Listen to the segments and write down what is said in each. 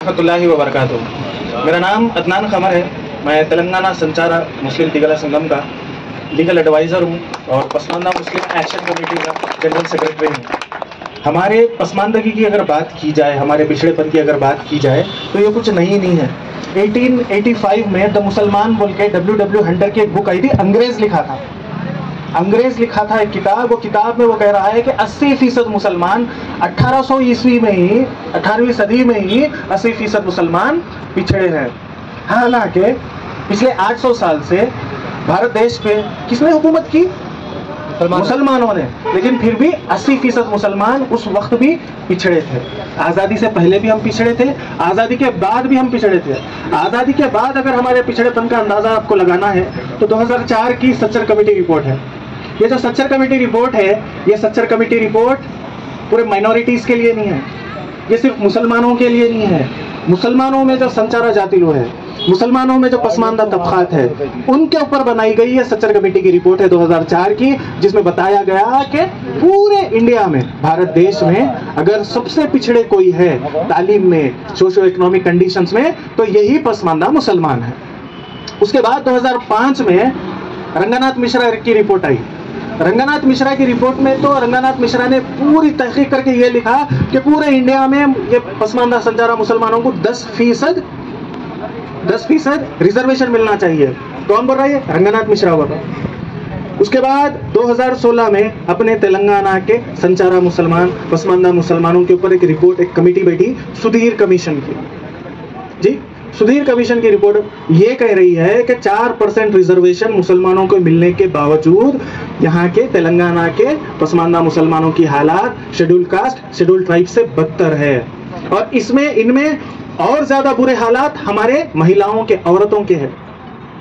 रहमतुल्लाहि व बरकातुहू। मेरा नाम अदनान खमर है। मैं तेलंगाना संचारा मुस्लिम तिगला संगम का लीगल एडवाइज़र हूँ और पसमानदा मुस्लिम एक्शन कमेटी का जनरल सेक्रेटरी हूँ। हमारे पसमानदगी की अगर बात की जाए, हमारे पिछड़ेपन की अगर बात की जाए तो ये कुछ नहीं है। 1885 में द मुसलमान बोल के W. हंटर की एक बुक आई थी, अंग्रेज लिखा था एक किताब। वो किताब में वो कह रहा है कि 80% मुसलमान 1800 ईस्वी में ही, 18वीं सदी में ही 80% मुसलमान पिछड़े हैं। हालांकि पिछले 800 साल से भारत देश पे किसने हुकूमत की? मुसलमानों ने। लेकिन फिर भी 80% मुसलमान उस वक्त भी पिछड़े थे। आज़ादी से पहले भी हम पिछड़े थे, आज़ादी के बाद भी हम पिछड़े थे। आज़ादी के बाद अगर हमारे पिछड़ेपन का अंदाज़ा आपको लगाना है तो 2004 की सच्चर कमेटी रिपोर्ट है। ये जो सच्चर कमेटी रिपोर्ट है, ये सच्चर कमेटी रिपोर्ट पूरे माइनॉरिटीज़ के लिए नहीं है, ये सिर्फ मुसलमानों के लिए नहीं है। मुसलमानों में जो संचारा जाति लोग है, मुसलमानों में जो पसमानदा तबकात है, उनके ऊपर बनाई गई ये सच्चर कमेटी की रिपोर्ट है 2004 की, जिसमें बताया गया कि पूरे इंडिया में, भारत देश में अगर सबसे पिछड़े कोई है तालीम में, सोशो इकोनॉमिक कंडीशंस में, तो यही पसमानदा मुसलमान है। उसके बाद 2005 में रंगानाथ मिश्रा की रिपोर्ट आई। रंगानाथ मिश्रा की रिपोर्ट में तो रंगानाथ मिश्रा ने पूरी तहकीक करके ये लिखा कि पूरे इंडिया में ये पसमानदा संचारा मुसलमानों को 10% रिजर्वेशन मिलना चाहिए। कौन बोल रहा है? रंगानाथ मिश्रा बोल रहा है। उसके बाद 2016 में अपने तेलंगाना के संचारा मुसलमान, पसमानदा मुसलमानों के ऊपर एक रिपोर्ट, एक कमेटी बैठी सुधीर कमीशन की। जी, सुधीर कमीशन की रिपोर्ट ये कह रही है कि 4% रिजर्वेशन मुसलमानों को मिलने के बावजूद यहाँ के तेलंगाना के पसमानदा मुसलमानों की हालात शेड्यूल कास्ट, शेड्यूल ट्राइब से बदतर है। और इनमें और ज्यादा बुरे हालात हमारे महिलाओं के, औरतों के हैं।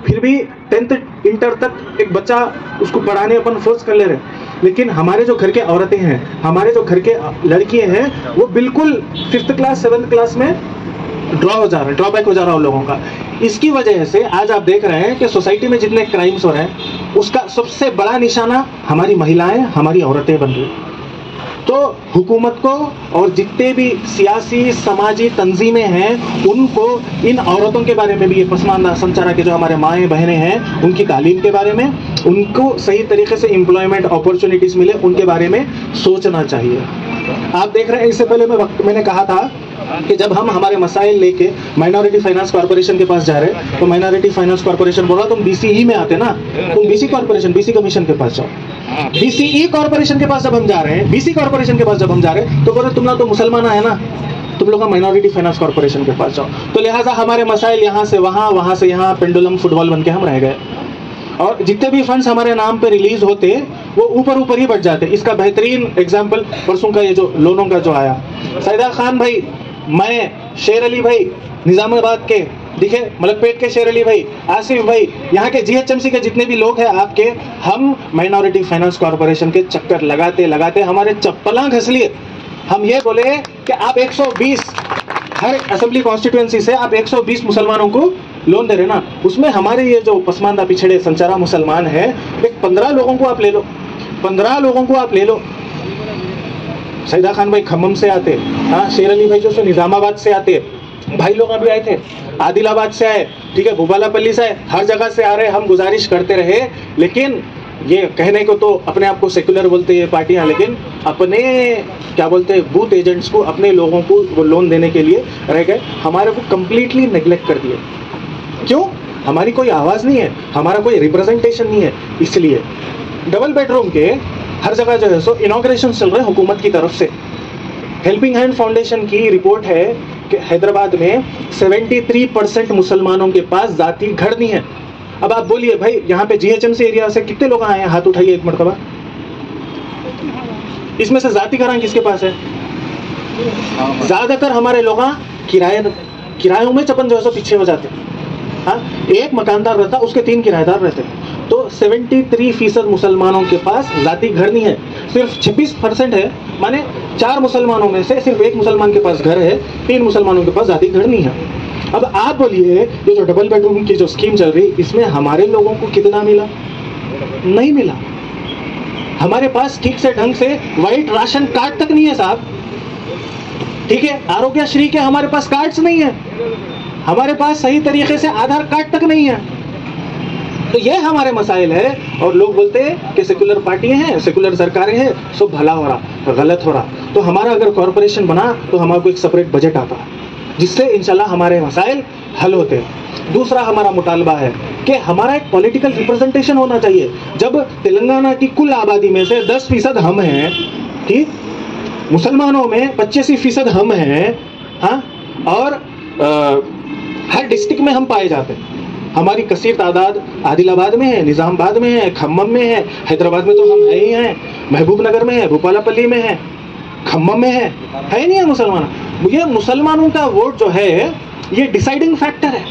फिर भी 10th इंटर तक एक बच्चा उसको पढ़ाने अपन फोर्स कर ले रहे, लेकिन हमारे जो घर के औरतें हैं, हमारे जो घर के लड़कियां हैं, वो बिल्कुल 5th क्लास 7th क्लास में ड्रॉबैक हो जा रहा है उन लोगों का। इसकी वजह से आज आप देख रहे हैं कि सोसाइटी में जितने क्राइम्स हो रहे हैं, उसका सबसे बड़ा निशाना हमारी महिलाएं, हमारी औरतें बन रही। तो हुकूमत को और जितने भी सियासी समाजी तंजीमें हैं, उनको इन औरतों के बारे में भी, ये पसमानदा संचारा के जो हमारे माएँ बहनें हैं, उनकी तालीम के बारे में, उनको सही तरीके से एम्प्लॉयमेंट अपॉर्चुनिटीज़ मिले, उनके बारे में सोचना चाहिए। आप देख रहे हैं, इससे पहले मैंने कहा था कि जब हम हमारे मसाइल लेके माइनॉरिटी फाइनेंस कॉर्पोरेशन के पास जा रहे हैं, तो माइनॉरिटी फाइनेंस कॉर्पोरेशन बोल रहा तुम BCE में आते ना, तुम BC कमीशन के पास जाओ। BCE कॉर्पोरेशन के पास जब हम जा रहे हैं, BC कॉर्पोरेशन के पास जब हम जा रहे हैं, तो बोल रहे तुम ना तो मुसलमान है ना, तुम लोग माइनॉरिटी फाइनेंस कॉर्पोरेशन के पास जाओ। तो लिहाजा हमारे मसाइल यहाँ से वहाँ, वहाँ से यहाँ पेंडुलम फुटबॉल बन के हम रह गए। और जितने भी फंड्स हमारे नाम पे रिलीज होते, वो ऊपर ही बढ़ जाते। इसका बेहतरीन एग्जाम्पल परसों का ये जो लोनों का जो आया, सैदा खान भाई, मैं, शेर अली भाई निजामाबाद के दिखे, मलकपेट के शेर अली भाई, आसिफ भाई, यहाँ के GHMC के जितने भी लोग हैं आपके, हम माइनॉरिटी फाइनेंस कॉर्पोरेशन के चक्कर लगाते हमारे चप्पलां घस लिए। हम ये बोले कि आप 120 हर असेंबली कॉन्स्टिट्यूएंसी से आप 120 मुसलमानों को लोन दे रहे ना, उसमें हमारे ये जो पसमानदा पिछड़े संचारा मुसलमान है, एक 15 लोगों को आप ले लो, 15 लोगों को आप ले लो। सैदा खान भाई खम्मम से आते, हाँ, शेर अली भाई जो सो निजामाबाद से आते, भाई लोग अभी आए थे, आदिलाबाद से आए, ठीक है, भूपालापल्ली से आए, हर जगह से आ रहे। हम गुजारिश करते रहे, लेकिन ये कहने को तो अपने आप को सेकुलर बोलते हैं पार्टियां, लेकिन अपने क्या बोलते हैं बूथ एजेंट्स को, अपने लोगों को वो लोन देने के लिए रह गए, हमारे को कंप्लीटली नेग्लेक्ट कर दिए। क्यों? हमारी कोई आवाज़ नहीं है, हमारा कोई रिप्रेजेंटेशन नहीं है। इसलिए डबल बेडरूम के हर जगह जो है सो इनॉग्रेशन चल रहे हैं हुकूमत की तरफ से। हेल्पिंग हैंड फाउंडेशन की रिपोर्ट है कि हैदराबाद में 73% मुसलमानों के पास जाती घर नहीं है। अब आप बोलिए भाई, यहाँ पे GHMC एरिया से कितने लोग आए हैं? हाथ उठाइए एक मरतबा। इसमें से जाती घर किसके पास है? ज्यादातर हमारे लोग किरायों में चपन जो है सो पीछे हो जाते हैं। हाँ, एक मकानदार रहता, उसके 3 किराएदार रहते। तो 73% मुसलमानों के पास जाती घर नहीं है। सिर्फ 26% है, माने 4 मुसलमानों में से सिर्फ 1 मुसलमान के पास घर है, 3 मुसलमानों के पास जाती घर नहीं है। अब आप बोलिए, ये जो डबल बेडरूम की जो स्कीम चल रही, इसमें हमारे लोगों को कितना मिला? नहीं मिला। हमारे पास ठीक से ढंग से वाइट राशन कार्ड तक नहीं है साहब। ठीक है, आरोग्यश्री के हमारे पास कार्ड्स नहीं है, हमारे पास सही तरीके से आधार कार्ड तक नहीं है। तो ये हमारे मसाइल है। और लोग बोलते हैं कि सेकुलर पार्टियां हैं, सेकुलर सरकारें हैं, सब भला हो रहा, गलत हो रहा। तो हमारा अगर कॉरपोरेशन बना तो हमारे को एक सेपरेट बजट आता है, जिससे इंशाल्लाह हमारे मसाइल हल होते हैं। दूसरा हमारा मुतालबा है कि हमारा एक पॉलिटिकल रिप्रेजेंटेशन होना चाहिए। जब तेलंगाना की कुल आबादी में से 10% हम हैं, ठीक, मुसलमानों में 85% हम हैं, हाँ, और हर डिस्ट्रिक्ट में हम पाए जाते हैं। हमारी कसीर तादाद आदिलाबाद में है, निजामाबाद में है, खम्मम में है, हैदराबाद में तो हम है ही हैं, महबूब नगर में है, भूपालापल्ली में है, खम्मम में है नहीं है मुसलमान। ये मुसलमानों का वोट जो है ये डिसाइडिंग फैक्टर है।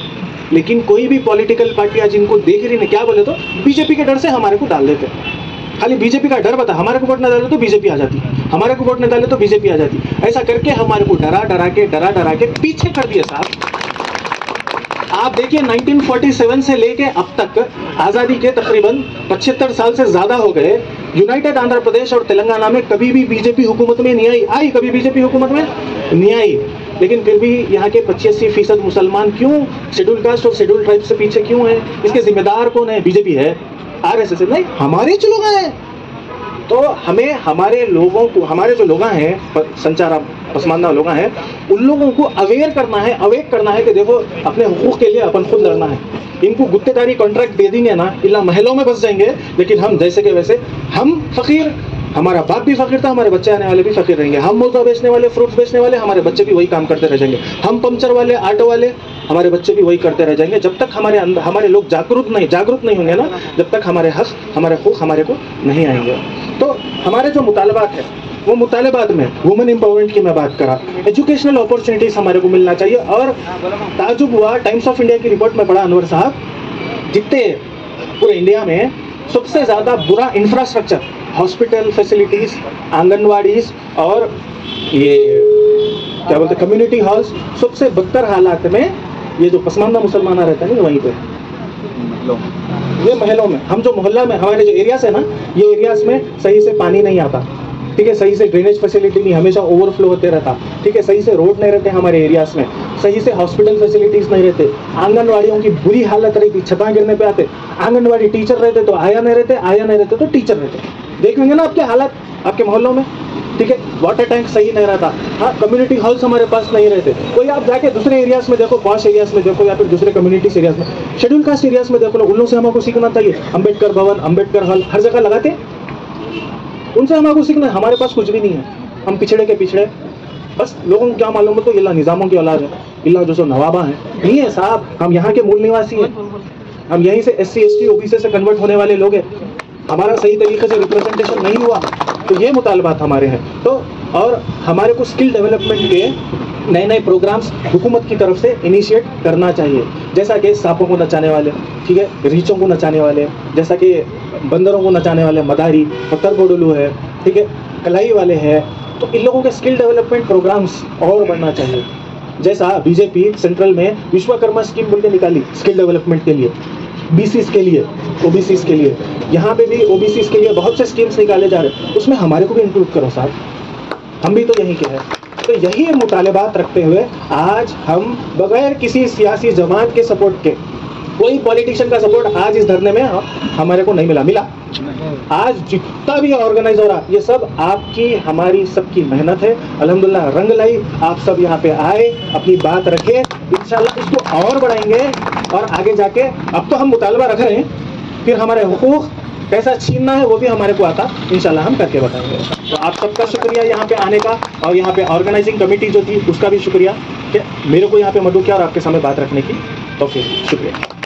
लेकिन कोई भी पॉलिटिकल पार्टियां जिनको देख रही है, क्या बोले तो बीजेपी के डर से हमारे को डाल देते हैं। खाली बीजेपी का डर बता, हमारे को वोट न डाले तो बीजेपी आ जाती, हमारे को वोट न डाले तो बीजेपी आ जाती। ऐसा करके हमारे को डरा डरा के पीछे कर दिया साहब। आप देखिए 1947 से लेके अब तक आजादी के तकरीबन 75 साल से ज्यादा हो गए, यूनाइटेड आंध्र प्रदेश और तेलंगाना में कभी भी बीजेपी हुकूमत में नहीं आई, कभी बीजेपी हुकूमत में नहीं आई। लेकिन फिर भी यहाँ के 85% मुसलमान क्यों शेड्यूल कास्ट और शेड्यूल ट्राइब से पीछे क्यों है? इसके जिम्मेदार कौन है? बीजेपी है, आरएसएस नहीं, हमारे जो लोग हैं। तो हमें हमारे लोगों को, हमारे जो लोग हैं संचारा पसमानदा लोग हैं, उन लोगों को अवेयर करना है कि देखो अपने हुकूक के लिए अपन खुद लड़ना है। इनको गुत्तेदारी कॉन्ट्रैक्ट दे देंगे ना, इला महलों में बस जाएंगे। लेकिन हम जैसे के वैसे, हम फकीर, हमारा बाप भी फकीर था, हमारे बच्चे आने वाले भी फकीर रहेंगे। हम मौजा बेचने वाले, फ्रूट्स बेचने वाले, हमारे बच्चे भी वही काम करते रह जाएंगे। हम पंचर वाले, ऑटो वाले, हमारे बच्चे भी वही करते रह जाएंगे। जब तक हमारे अंदर हमारे लोग जागरूक नहीं होंगे ना, जब तक हमारे हक, हमारे हुकूक हमारे को नहीं आएंगे। तो हमारे जो मुतालबात है वो मुतालबात में वुमेन एम्पावरमेंट की मैं बात करा, एजुकेशनल अपॉर्चुनिटीज हमारे को मिलना चाहिए। और ताजुब हुआ, टाइम्स ऑफ इंडिया की रिपोर्ट में पढ़ा अनवर साहब, जितने पूरे इंडिया में सबसे ज्यादा बुरा इंफ्रास्ट्रक्चर, हॉस्पिटल फैसिलिटीज, आंगनवाड़ीज और ये क्या बोलते कम्युनिटी हॉल्स, सबसे बदतर हालात में ये जो पसमानदा मुसलमान रहता है ना, वहीं पे ये महलों में, हम जो मोहल्ला में, हमारे जो एरियाज है ना, ये एरियाज में सही से पानी नहीं आता, ठीक है, सही से ड्रेनेज फैसिलिटी नहीं, हमेशा ओवरफ्लो होते रहता, ठीक है, सही से रोड नहीं रहते हमारे एरियाज में, सही से हॉस्पिटल फैसिलिटीज नहीं रहते, आंगनवाड़ियों की बुरी हालत रहती, छता गिरने पे आते, आंगनवाड़ी टीचर रहते तो आया नहीं रहते तो टीचर रहते। देखेंगे ना आपके हालत आपके मोहल्लों में, ठीक है, वाटर टैंक सही नहीं रहता, हाँ, कम्युनिटी हॉल्स हमारे पास नहीं रहते। कोई आप जाके दूसरे एरियाज में देखो, पॉश एरियाज में देखो, या फिर दूसरे कम्युनिटीज एरियाज में, शेड्यूल कास्ट एरियाज में देखो, उन लोगों से हमको सीखना चाहिए। अम्बेडकर भवन, अम्बेडकर हॉल हर जगह लगाते, उनसे हमको सीखना है। हमारे पास कुछ भी नहीं है, हम पिछड़े के पिछड़े, बस लोगों को क्या मालूम है तो इल्ला निजामों की औलाद है, इल्ला जो सो नवाबा है। नहीं है साहब, हम यहाँ के मूल निवासी हैं, हम यहीं से SC ST OBC से कन्वर्ट होने वाले लोग हैं। हमारा सही तरीके से रिप्रेजेंटेशन नहीं हुआ, तो ये मुतालबात हमारे हैं। तो और हमारे को स्किल डेवलपमेंट के नए प्रोग्राम्स हुकूमत की तरफ से इनिशिएट करना चाहिए, जैसा कि सांपों को नचाने वाले, ठीक है, रीछों को नचाने वाले, जैसा कि बंदरों को नचाने वाले मदारी, पत्थर गोडलू है, ठीक है, कलाई वाले हैं। तो इन लोगों के स्किल डेवलपमेंट प्रोग्राम्स और बढ़ना चाहिए। जैसा बीजेपी सेंट्रल में विश्वकर्मा स्कीम बोल के निकाली स्किल डेवलपमेंट के लिए, BCs के लिए, OBCs के लिए, यहाँ पे भी OBCs के लिए बहुत से स्कीम्स निकाले जा रहे हैं, उसमें हमारे को भी इंक्लूड करो साहब, हम भी तो यहीं के हैं। तो यही मुतालबात रखते हुए आज हम बगैर किसी सियासी जमात के सपोर्ट के, कोई पॉलिटिशियन का सपोर्ट आज इस धरने में हमारे को नहीं मिला। आज जितना भी ऑर्गेनाइज हो रहा, ये सब आपकी हमारी सबकी मेहनत है। अल्हम्दुलिल्लाह रंग लाई, आप सब यहाँ पे आए, अपनी बात रखे, इंशाल्लाह इसको और बढ़ाएंगे। और आगे जाके, अब तो हम मुतालबा रख रहे हैं, फिर हमारे हुकूक कैसा छीनना है वो भी हमारे को आता, इंशाल्लाह हम करके बताएंगे। तो आप सबका शुक्रिया यहाँ पे आने का, और यहाँ पे ऑर्गेनाइजिंग कमेटी जो थी उसका भी शुक्रिया कि मेरे को यहाँ पे मदद किया और आपके सामने बात रखने की। तो फिर शुक्रिया।